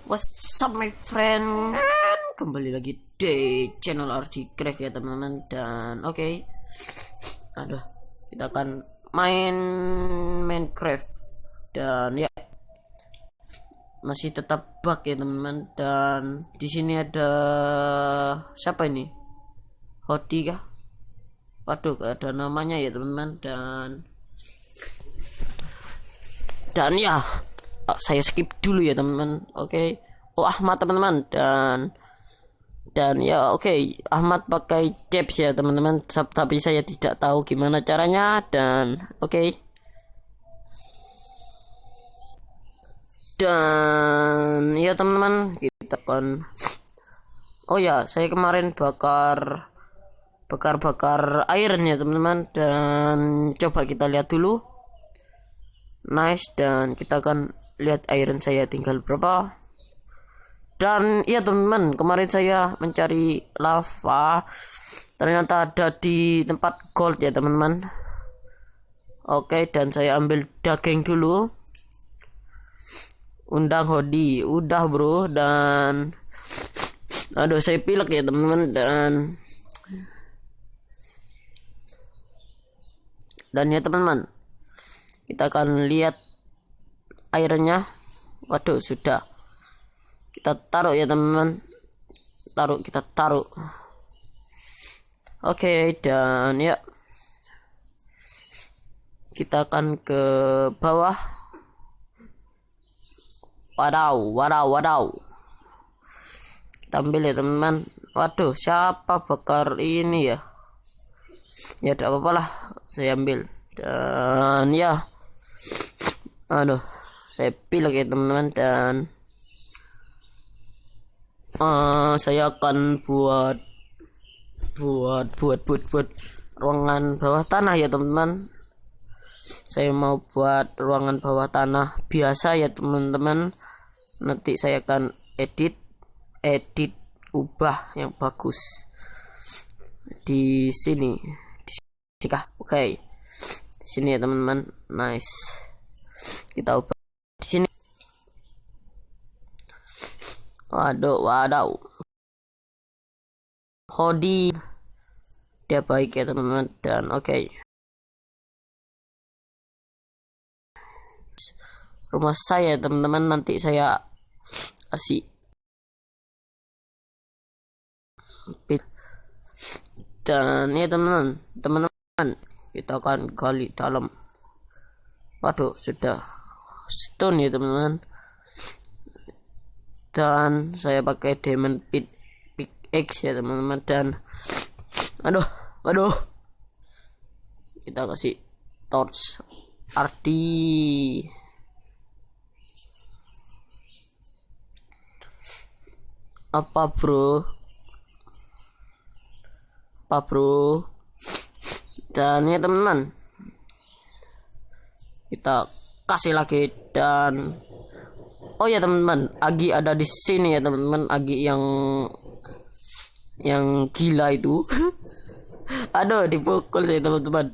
What's up my friend? Kembali lagi di channel RD Craft ya teman-teman. Dan oke, aduh, kita akan main Minecraft. Dan ya, masih tetap bug ya teman-teman. Dan di sini ada siapa ini? Hodi kah? Waduh, gak ada namanya ya teman-teman. Dan ya, saya skip dulu ya teman-teman. Oke. Oh, Ahmad teman-teman. Dan ya oke, Ahmad pakai caps ya teman-teman, tapi saya tidak tahu gimana caranya. Dan oke. Dan ya teman-teman, kita akan, oh ya, saya kemarin bakar iron ya teman-teman. Dan coba kita lihat dulu. Nice, dan kita akan lihat iron saya tinggal berapa. Dan iya teman-teman, kemarin saya mencari lava, ternyata ada di tempat gold ya teman-teman. Oke, dan saya ambil daging dulu. Undang Hodi, udah bro. Dan aduh, saya pilek ya teman-teman. Dan ya teman-teman, kita akan lihat airnya. Waduh, sudah kita taruh ya teman-teman. Kita taruh. Oke, dan ya, kita akan ke bawah. Wadaw. Kita ambil ya teman-teman. Waduh, siapa bakar ini ya? Ya tidak apa-apa lah, saya ambil. Dan ya, aduh, saya pilih ya teman-teman. Dan saya akan buat ruangan bawah tanah ya teman-teman. Saya mau buat ruangan bawah tanah biasa ya teman-teman. Nanti saya akan edit ubah yang bagus di sini. Oke. Di sini ya teman-teman. Nice. Kita ubah di sini. Waduh. Hodi, dia baik ya teman-teman. Dan oke. Rumah saya teman-teman, nanti saya kasih dan ya teman-teman, kita akan gali dalam. Waduh, sudah stone ya teman-teman. Dan saya pakai diamond pickaxe ya teman-teman. Dan waduh, kita kasih torch arti. Apa bro? Dan ya teman-teman, kita kasih lagi. Dan oh ya teman-teman, Agi ada di sini ya teman-teman. Agi yang gila itu. Aduh, dipukul sih teman-teman.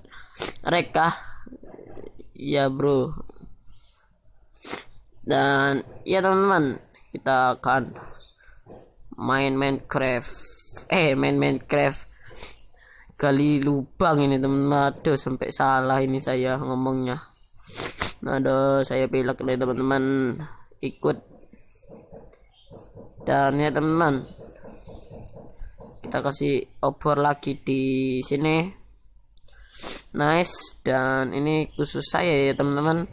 Reka ya bro. Dan ya teman-teman, kita akan main Minecraft gali lubang ini teman-teman. Aduh, sampai salah ini saya ngomongnya. Aduh, saya pilek nih teman-teman, ikut. Dan ya teman-teman, kita kasih obor lagi di sini. Nice. Dan ini khusus saya ya teman-teman.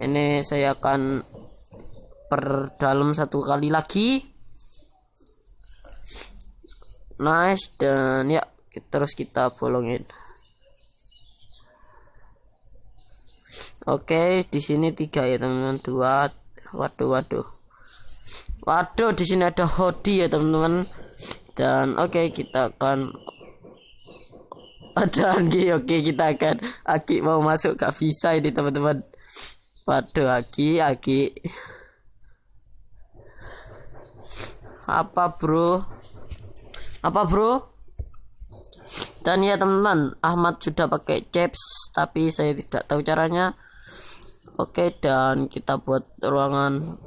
Ini saya akan perdalam satu kali lagi. Nice. Dan ya, terus kita bolongin. Oke, di sini 3 ya teman-teman. 2. Waduh, di sini ada Hodi ya teman-teman. Dan oke, kita akan ada Agi. Oke, kita akan Agi mau masuk, gak bisa ini teman-teman. Waduh, Agi. Apa bro? Dan ya teman-teman, Ahmad sudah pakai caps, tapi saya tidak tahu caranya. Oke, dan kita buat ruangan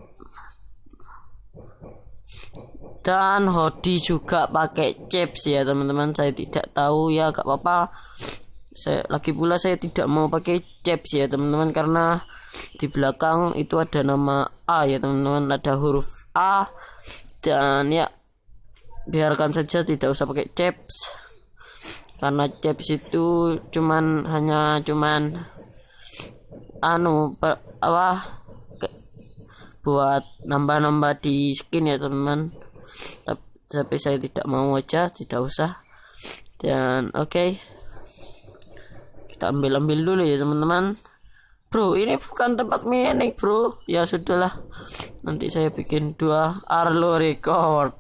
Dan hoodie juga pakai caps ya teman-teman. Saya tidak tahu ya, gak apa-apa. Lagi pula saya tidak mau pakai caps ya teman-teman, karena di belakang itu ada nama A ya teman-teman, ada huruf A. Dan ya biarkan saja, tidak usah pakai caps, karena caps itu hanya buat nambah-nambah di skin ya teman-teman. Tapi saya tidak mau aja, tidak usah. Dan oke, kita ambil dulu ya teman-teman. Bro, ini bukan tempat mining bro. Ya sudahlah, nanti saya bikin 2 Arlo record.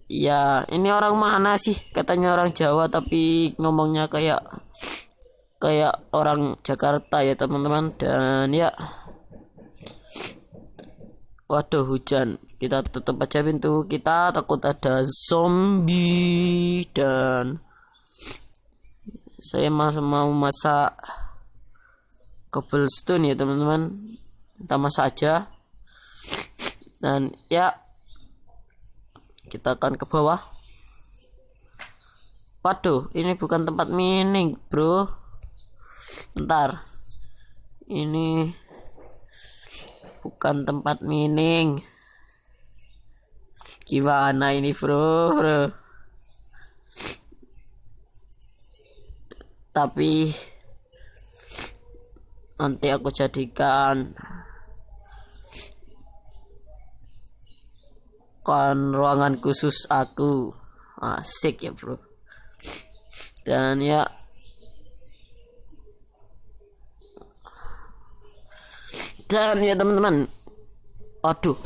Ya, ini orang mana sih? Katanya orang Jawa tapi ngomongnya kayak orang Jakarta ya teman-teman. Dan ya, waduh, hujan. Kita tutup aja pintu kita, takut ada zombie. Dan saya mau masak cobblestone ya teman-teman. Kita masak aja. Dan ya, kita akan ke bawah. Waduh, ini bukan tempat mining bro. Bentar, ini bukan tempat mining. Gimana ini bro? Tapi nanti aku jadikan ruangan khusus aku. Asik ya bro. Dan ya, teman-teman, waduh,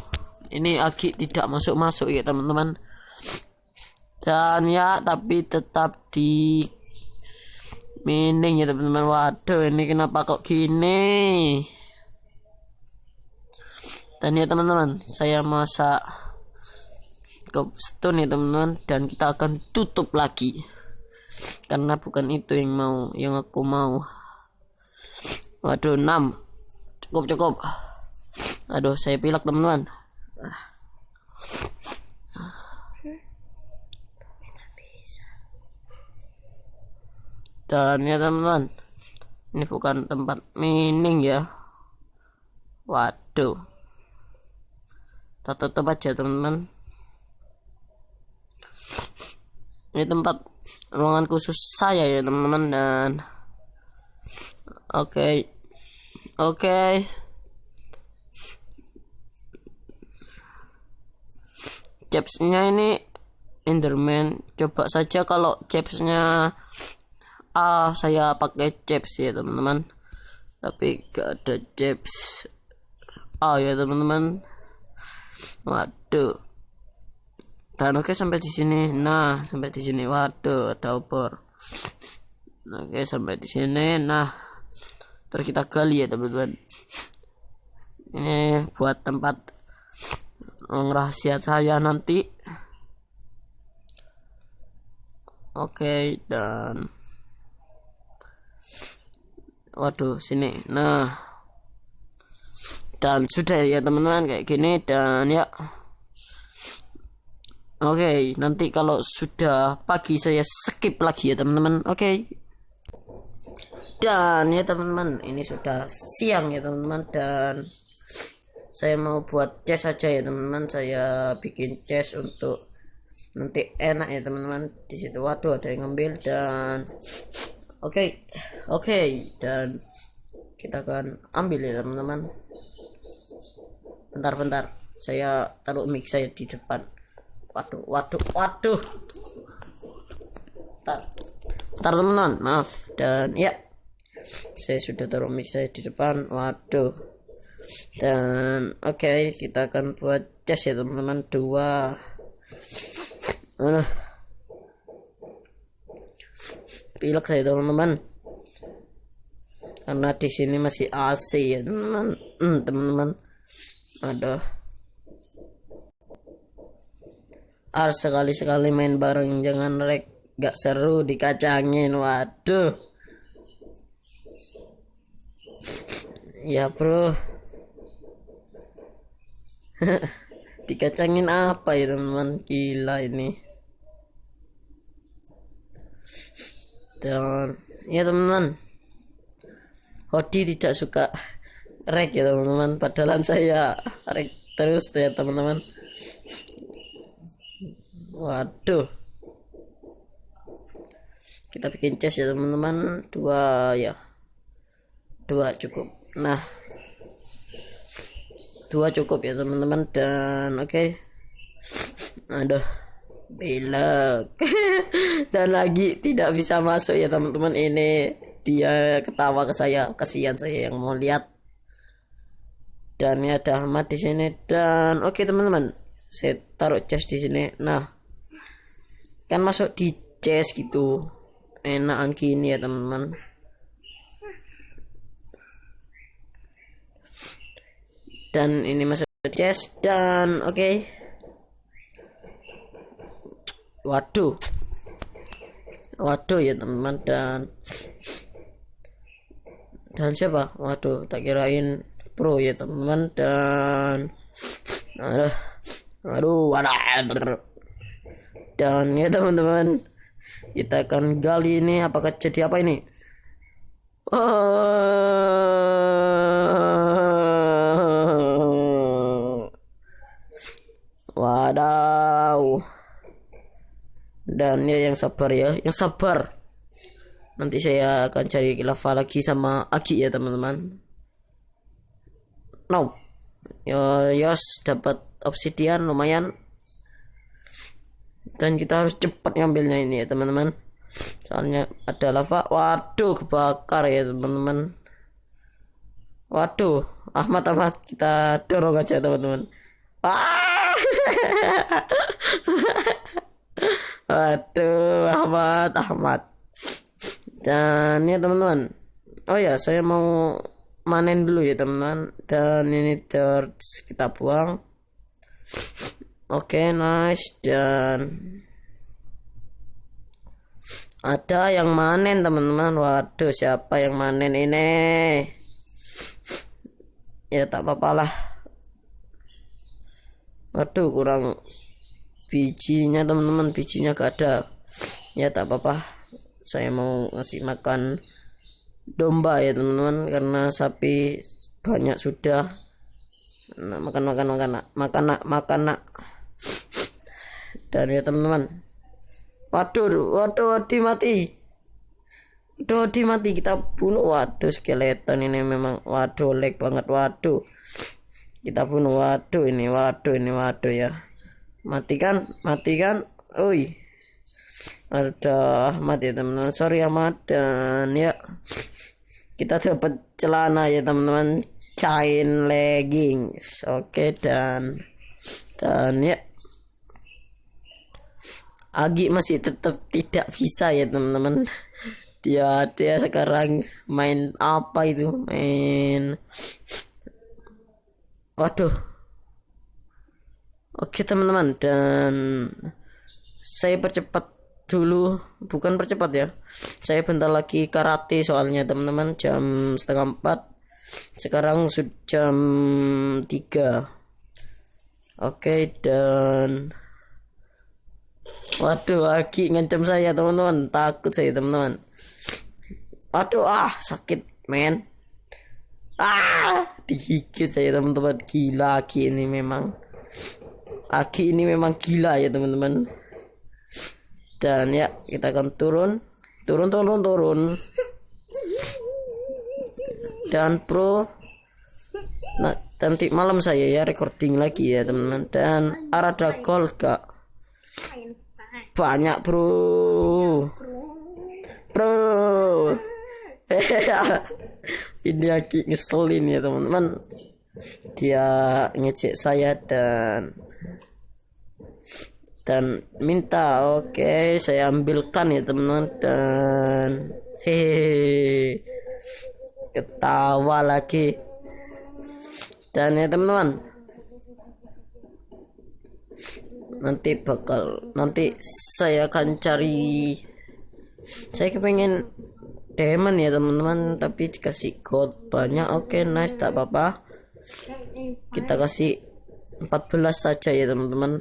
ini Agi tidak masuk ya teman-teman. Dan ya, tapi tetap di mining ya teman-teman. Waduh, ini kenapa kok gini? Dan ya teman-teman, saya masak cobblestone ya teman-teman, dan kita akan tutup lagi karena bukan itu yang aku mau. Waduh, 6 cukup. Aduh, saya pilek teman-teman. Dan ya teman-teman, ini bukan tempat mining ya. Waduh, kita tutup aja teman-teman. Ini tempat ruangan khusus saya ya teman-teman. Dan oke. Chapsnya ini Enderman. Coba saja kalau chapsnya A, saya pakai chaps ya teman-teman. Tapi gak ada chaps A ya teman-teman. Waduh. Dan oke, sampai di sini. Nah, sampai di sini. Waduh, ada obor. Oke, sampai di sini. Nah, terus kita gali ya teman-teman. Ini buat tempat rahasia saya nanti. Oke, dan waduh, sini. Nah, dan sudah ya teman-teman, kayak gini. Dan ya, oke, nanti kalau sudah pagi saya skip lagi ya teman-teman. Oke. Dan ya teman-teman, ini sudah siang ya teman-teman, dan saya mau buat chest aja ya teman-teman. Saya bikin chest untuk nanti enak ya teman-teman. Di situ waduh, ada yang ngambil. Dan oke, dan kita akan ambil ya teman-teman. Bentar, saya taruh mic saya di depan. Waduh. Bentar teman-teman, maaf. Dan ya, saya sudah taruh mic saya di depan. Waduh. Dan oke, kita akan buat chest ya teman-teman. 2. Pilek saya teman-teman, karena di sini masih AC ya teman-teman. Aduh, sekali-sekali main bareng, jangan lag, gak seru dikacangin. Waduh ya bro. Dikacangin apa ya teman-teman, gila ini. Dan ya teman-teman, Hodi tidak suka rek ya teman-teman, padahal saya rek terus ya teman-teman. Waduh, kita bikin chest ya teman-teman, 2 ya, 2 cukup. Nah, 2 cukup ya teman-teman. Dan oke. Aduh, belok. Dan lagi tidak bisa masuk ya teman-teman. Ini dia ketawa ke saya, kasihan saya yang mau lihat. Dan ya ada Ahmad di sini. Dan oke teman-teman, saya taruh chest di sini. Nah, kan masuk di chest gitu, enakan gini ya teman-teman. Dan ini masuk chest. Dan oke. Waduh ya teman-teman. Dan siapa? Waduh, tak kirain pro ya teman-teman. Dan aduh. Dan ya teman-teman, kita akan gali ini. Apakah jadi apa ini? Wadaw. Dan ya yang sabar ya, yang sabar. Nanti saya akan cari lava lagi sama Agi ya teman-teman. No. Yos dapat obsidian lumayan. Dan kita harus cepat ngambilnya ini ya teman-teman. Soalnya ada lava. Waduh, kebakar ya teman-teman. Waduh, Ahmad kita dorong aja teman-teman. Waduh, Ahmad. Dan ya teman-teman, oh ya, saya mau manen dulu ya teman-teman. Dan ini dirt kita buang. Oke, nice. Dan ada yang manen teman-teman. Waduh, siapa yang manen ini? Ya tak apa-apa lah. Waduh, kurang bijinya teman-teman, bijinya gak ada. Ya tak apa-apa, saya mau ngasih makan domba ya teman-teman, karena sapi banyak sudah. Nah, makan nak. Dan ya teman-teman, waduh mati. Kita bunuh. Waduh, skeleton ini memang, waduh, lag banget. Waduh, kita bunuh. Waduh ini ya. Mati kan. Oi, ada Ahmad ya teman-teman. Sorry Ahmad. Dan ya, kita dapat celana ya teman-teman, chain leggings. Oke, dan ya, Agi masih tetap tidak bisa ya teman-teman. Dia sekarang main apa itu? Waduh. Oke teman-teman, dan saya percepat dulu, bukan percepat ya. Saya bentar lagi karate soalnya teman-teman, jam 3:30. Sekarang sudah jam 3. Oke, dan waduh, Agi ngancam saya teman-teman, takut saya teman-teman. Waduh, sakit men. Digigit saya teman-teman. Gila, Agi ini memang gila ya teman-teman. Dan ya, kita akan turun. Dan pro, nah, nanti malam saya ya recording lagi ya teman-teman. Dan ada gold gak banyak bro. Ini lagi ngeselin ya teman-teman, dia ngecek saya dan minta. Oke, saya ambilkan ya teman-teman. Dan hehehe, ketawa lagi. Dan ya teman-teman, nanti saya akan cari, saya kepengen diamond ya teman-teman, tapi dikasih gold banyak. Oke, nice, tak apa-apa, kita kasih 14 saja ya teman-teman.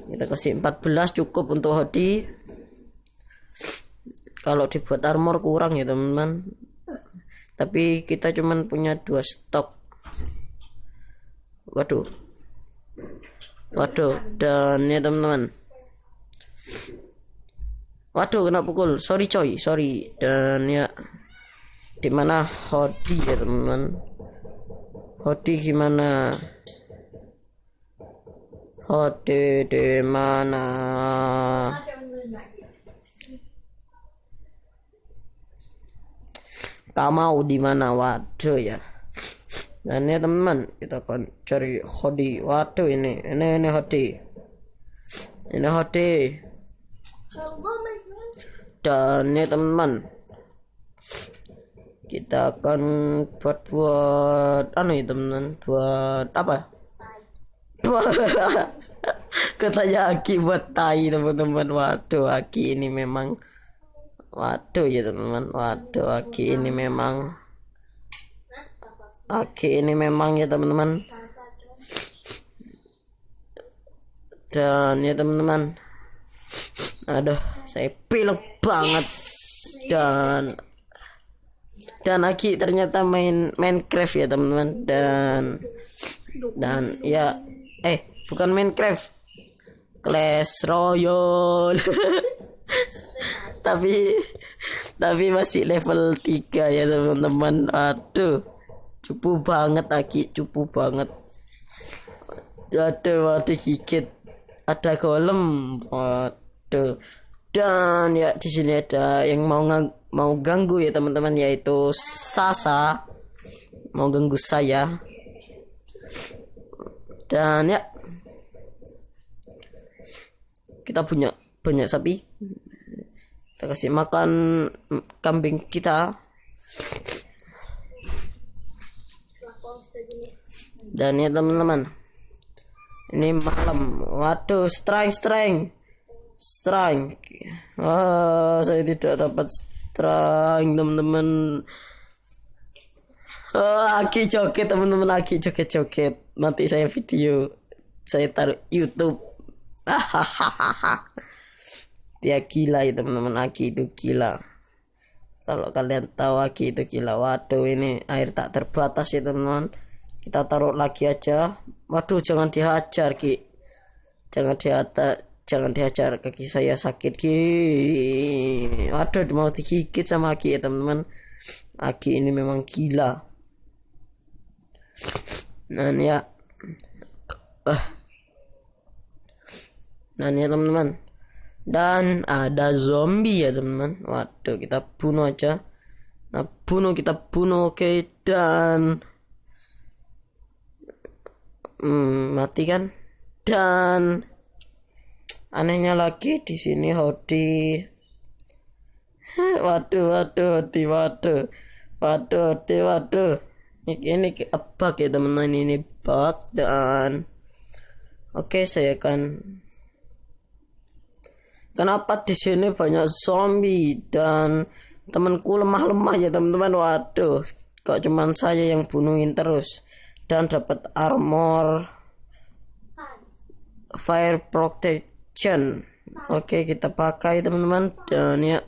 Kita kasih 14 cukup untuk Hodi. Kalau dibuat armor kurang ya teman-teman. Tapi kita cuman punya 2 stok. Waduh, dan ya teman-teman. Waduh, kena pukul. Sorry coy, sorry. Dan ya, dimana Hodi ya teman-teman? Hodi gimana? Hodi di mana? Kamu di mana? Waduh ya. Dan ya teman-teman, kita akan cari Hodi. Waduh, ini Hodi. Ini Hodi. Dan ya teman-teman, kita akan buat ya teman-teman, buat apa? Katanya Aki buat tai teman-teman. Waduh, Aki ini memang ya teman-teman. Waduh, Aki ini memang ya teman-teman. Dan ya teman-teman, aduh, saya pilek banget. Dan Aki ternyata main Minecraft ya teman-teman. Dan ya bukan Minecraft, Clash Royale. tapi masih level 3 ya teman-teman. Aduh, cupu banget Aki, cupu banget. Waduh, gigit. Ada golem. Waduh. Dan ya di sini ada yang mau ganggu ya teman-teman, yaitu Sasa. Mau ganggu saya. Dan ya, kita punya banyak sapi. Kita kasih makan kambing kita. Dan ya teman-teman, ini malam. Waduh, strength. Saya tidak dapat strength teman-teman. Aki joget teman-teman, Aki joget. Nanti saya video, saya taruh YouTube. Dia gila ya teman-teman, Aki itu gila. Kalau kalian tahu Aki itu gila. Waduh, ini air tak terbatas ya teman-teman. Kita taruh lagi aja. Waduh, jangan dihajar Ki. Jangan dihajar, kaki saya sakit Ki. Waduh, mau digigit sama Aki ya teman-teman. Aki ini memang gila. Dan ya teman-teman, dan ada zombie ya teman-teman. Waduh, kita bunuh aja. Kita bunuh. Oke. Dan mati kan. Dan anehnya lagi di sini Hodi. Waduh. Ini bug ya teman-teman, ini bug. Dan oke, saya akan, kenapa di sini banyak zombie dan temanku lemah ya teman-teman. Waduh, kok cuman saya yang bunuhin terus. Dan dapat armor fire protection. Oke, kita pakai teman-teman. Dan ya,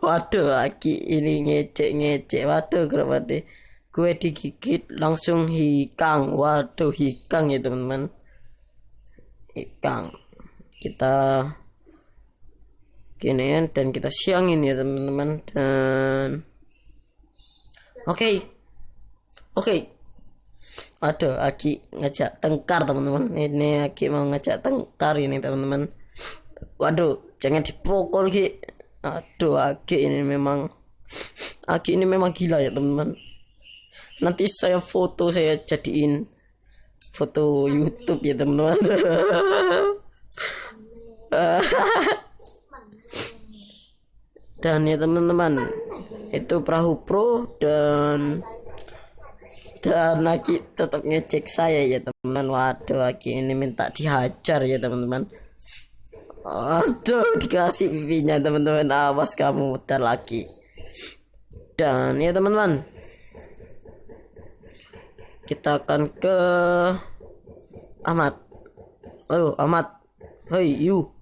waduh, Aki ini ngecek. Waduh, kenapa deh gue digigit langsung hikang. Waduh, hikang ya teman-teman. Hikang. Kita giniin dan kita siangin ya teman-teman. Dan oke. Aduh, Aki ngajak tengkar teman-teman. Ini Aki mau ngajak tengkar ini teman-teman. Waduh, jangan dipukul Ki. Aduh, Aki ini memang gila ya teman-teman. Nanti saya jadiin foto YouTube ya teman-teman. Dan ya teman-teman, itu perahu pro. Dan Aki tetap ngecek saya ya teman-teman. Waduh, Aki ini minta dihajar ya teman-teman. Aduh, dikasih pipinya teman-teman. Awas kamu muter lagi. Dan ya teman-teman, kita akan ke Ahmad. Halo Ahmad, hey you.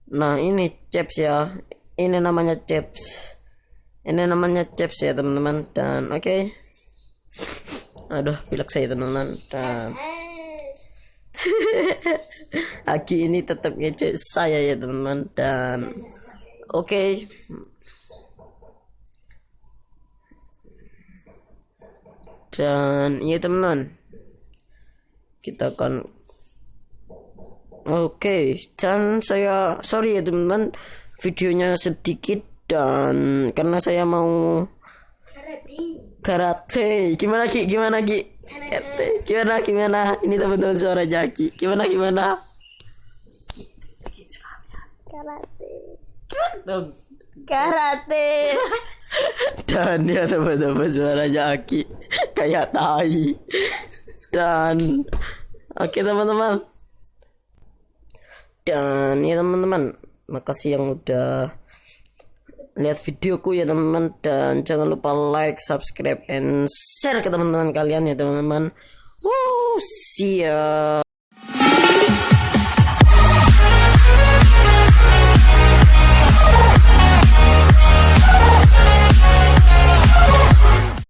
Nah ini Chaps ya, ini namanya Chaps ya teman-teman. Dan oke. Aduh pilek saya teman-teman. Dan Aki ini tetap ngecek saya ya teman-teman. Dan oke. Dan iya teman-teman, kita akan dan saya sorry ya teman-teman, videonya sedikit dan karena saya mau karate. Gimana Ki? Gimana? Ini teman-teman suara Jaki. Gimana? Karate. Dan ya teman-teman suara Jaki kayak tai. Dan oke teman-teman. Dan ya teman-teman, makasih yang udah lihat videoku ya teman-teman. Dan jangan lupa like, subscribe, and share ke teman-teman kalian ya teman-teman. See ya.